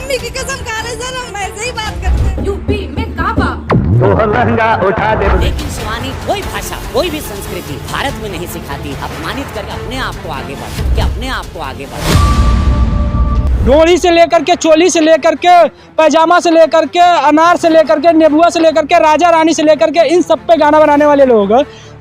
Mummy की कसम खा रहे सर, हम ऐसे ही बात करते हैं। यूपी में काबा तो लहंगा उठा दे। लेकिन शिवानी कोई भाषा, कोई भी संस्कृति भारत में नहीं सिखाती। अपमानित करके अपने आप को आगे बढ़, अपने आप को आगे बढ़। डोरी से लेकर के, चोली से लेकर के, पैजामा से लेकर के, अनार से लेकर के, नेबुआ से लेकर के, राजा रानी से लेकर के, इन सब पे गाना बनाने वाले लोग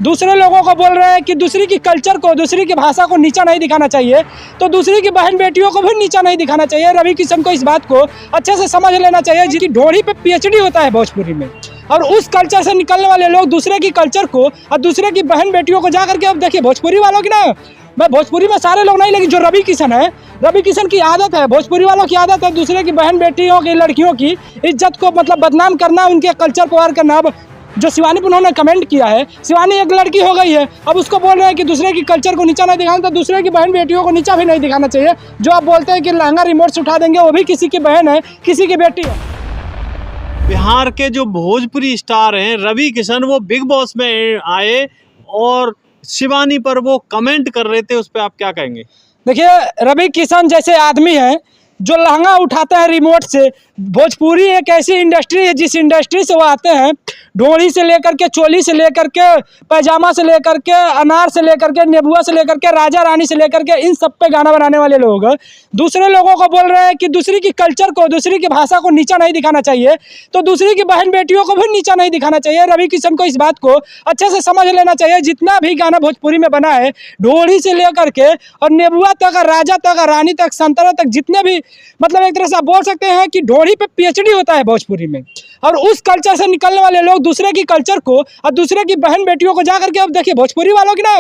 दूसरे लोगों को बोल रहे हैं कि दूसरी की कल्चर को, दूसरी की भाषा को नीचा नहीं दिखाना चाहिए, तो दूसरी की बहन बेटियों को भी नीचा नहीं दिखाना चाहिए। रवि किशन को इस बात को अच्छे से समझ लेना चाहिए, जिसकी डोरी पे पीएचडी होता है भोजपुरी में, और उस कल्चर से निकलने वाले लोग दूसरे की कल्चर को और दूसरे की बहन बेटियों को जा करके, अब देखिए भोजपुरी वालों की ना, मैं भोजपुरी में सारे लोग नहीं, लेकिन जो रवि किशन है, रवि किशन की आदत है, भोजपुरी वालों की आदत है दूसरे की बहन बेटियों की, लड़कियों की इज्जत को मतलब बदनाम करना, उनके कल्चर को वार करना। अब जो शिवानी पर उन्होंने कमेंट किया है, शिवानी एक लड़की हो गई है, अब उसको बोल रहे हैं कि दूसरे की कल्चर को नीचा नहीं दिखाना, तो दूसरे की बहन बेटियों को नीचा भी नहीं दिखाना चाहिए। जो आप बोलते हैं कि लहंगा रिमोट से उठा देंगे, वो भी किसी की बहन है, किसी की बेटी है। बिहार के जो भोजपुरी स्टार हैं रवि किशन, वो बिग बॉस में आए और शिवानी पर वो कमेंट कर रहे थे, उस पर आप क्या कहेंगे? देखिए, रवि किशन जैसे आदमी हैं जो लहंगा उठाता है रिमोट से, भोजपुरी एक ऐसी इंडस्ट्री है जिस इंडस्ट्री से वो आते हैं, डोरी से लेकर के, चोली से लेकर के, पैजामा से लेकर के, अनार से लेकर के, नेबुआ से लेकर के, राजा रानी से लेकर के, इन सब पे गाना बनाने वाले लोग दूसरे लोगों को बोल रहे हैं कि दूसरी की कल्चर को, दूसरी की भाषा को नीचा नहीं दिखाना चाहिए, तो दूसरी की बहन बेटियों को भी नीचा नहीं दिखाना चाहिए। रवि किशन को इस बात को अच्छे से समझ लेना चाहिए। जितना भी गाना भोजपुरी में बना है, डोरी से लेकर के और नेबुआ तक, राजा तक, रानी तक, संतरा तक, जितने भी मतलब एक तरह से आप बोल सकते हैं कि डोरी पे पीएचडी होता है भोजपुरी में, और उस कल्चर से निकलने वाले लोग दूसरे की कल्चर को और दूसरे की बहन बेटियों को जा करके, अब देखिए भोजपुरी वालों की ना,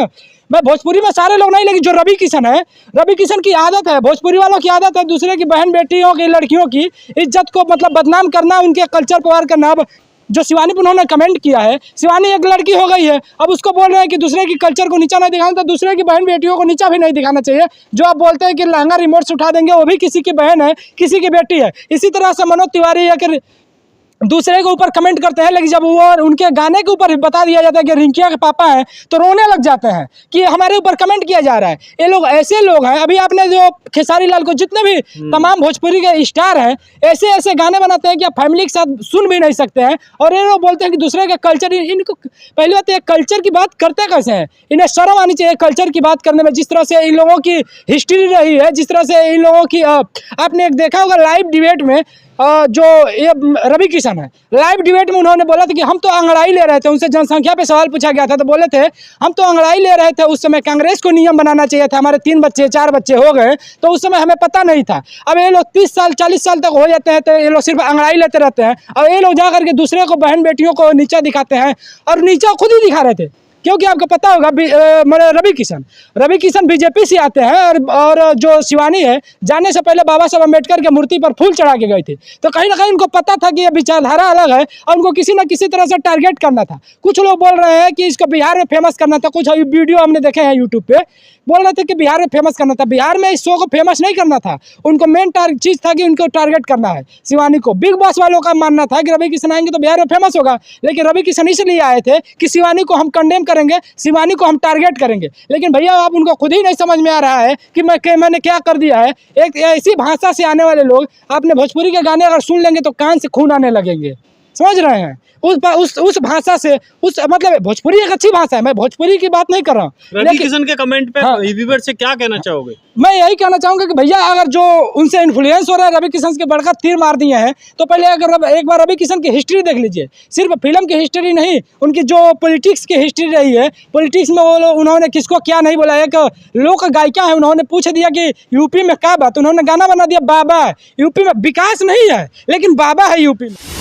मैं भोजपुरी में सारे लोग नहीं, लेकिन जो रवि किशन है, रवि किशन की आदत है, भोजपुरी वालों की आदत है दूसरे की बहन बेटियों की, लड़कियों की इज्जत को मतलब बदनाम करना, उनके कल्चर को वार करना। अब जो शिवानी पर उन्होंने कमेंट किया है, शिवानी एक लड़की हो गई है, अब उसको बोल रहे हैं कि दूसरे की कल्चर को नीचा नहीं दिखाना, तो दूसरे की बहन बेटियों को नीचा भी नहीं दिखाना चाहिए। जो आप बोलते हैं कि लहंगा रिमोट से उठा देंगे, वो भी किसी की बहन है, किसी की बेटी है। इसी तरह से मनोज तिवारी या कि दूसरे के ऊपर कमेंट करते हैं, लेकिन जब वो उनके गाने के ऊपर बता दिया जाता है कि रिंकिया के पापा हैं, तो रोने लग जाते हैं कि हमारे ऊपर कमेंट किया जा रहा है। ये लोग ऐसे लोग हैं, अभी आपने जो खेसारी लाल को, जितने भी तमाम भोजपुरी के स्टार हैं, ऐसे ऐसे गाने बनाते हैं कि आप फैमिली के साथ सुन भी नहीं सकते हैं, और ये लोग बोलते हैं कि दूसरे के कल्चर, इनको पहली बात कल्चर की बात करते कैसे हैं? इन्हें शर्म आनी चाहिए कल्चर की बात करने में। जिस तरह से इन लोगों की हिस्ट्री रही है, जिस तरह से इन लोगों की आपने एक देखा होगा लाइव डिबेट में, जो ये रवि किशन है, लाइव डिबेट में उन्होंने बोला था कि हम तो अंगड़ाई ले रहे थे। उनसे जनसंख्या पे सवाल पूछा गया था, तो बोले थे हम तो अंगड़ाई ले रहे थे, उस समय कांग्रेस को नियम बनाना चाहिए था, हमारे 3 बच्चे 4 बच्चे हो गए, तो उस समय हमें पता नहीं था। अब ये लोग 30 साल 40 साल तक हो जाते हैं, तो ये लोग सिर्फ अंगड़ाई लेते रहते हैं, और ये लोग जा करके दूसरे को, बहन बेटियों को नीचा दिखाते हैं, और नीचा खुद ही दिखा रहे थे। क्योंकि आपको पता होगा रवि किशन बीजेपी से आते हैं, और जो शिवानी है, जाने से पहले बाबा साहब अम्बेडकर के मूर्ति पर फूल चढ़ा के गए थे, तो कहीं ना कहीं उनको पता था कि ये विचारधारा अलग है, और उनको किसी न किसी तरह से टारगेट करना था। कुछ लोग बोल रहे हैं कि इसको बिहार में फेमस करना था, कुछ वीडियो हमने देखे हैं यूट्यूब पे, बोल रहे थे कि बिहार में फेमस करना था। बिहार में इस शो को फेमस नहीं करना था, उनको मेन चीज़ था कि उनको टारगेट करना है शिवानी को। बिग बॉस वालों का मानना था कि रवि किशन आएंगे तो बिहार में फेमस होगा, लेकिन रवि किशन इसलिए आए थे कि शिवानी को हम कंडेम करेंगे, शिवानी को हम टारगेट करेंगे। लेकिन भैया, आप उनको खुद ही नहीं समझ में आ रहा है कि मैंने क्या कर दिया है। एक ऐसी भाषा से आने वाले लोग, आपने भोजपुरी के गाने अगर सुन लेंगे तो कान से खून आने लगेंगे, समझ रहे हैं? उस भाषा से, उस मतलब भोजपुरी एक अच्छी भाषा है, मैं भोजपुरी की बात नहीं कर रहा हूँ। रवि किशन के कमेंट पे व्यूअर से क्या कहना चाहोगे? मैं यही कहना चाहूँगा कि भैया, अगर जो उनसे इन्फ्लुएंस हो रहा है, रवि किशन के बड़का तीर मार दिए हैं, तो पहले अगर एक बार रवि किशन की हिस्ट्री देख लीजिए। सिर्फ फिल्म की हिस्ट्री नहीं, उनकी जो पॉलिटिक्स की हिस्ट्री रही है, पॉलिटिक्स में वो उन्होंने किसको क्या नहीं बोला। एक लोक गायिका है, उन्होंने पूछ दिया कि यूपी में क्या बात, उन्होंने गाना बना दिया बाबा है। यूपी में विकास नहीं है, लेकिन बाबा है यूपी में।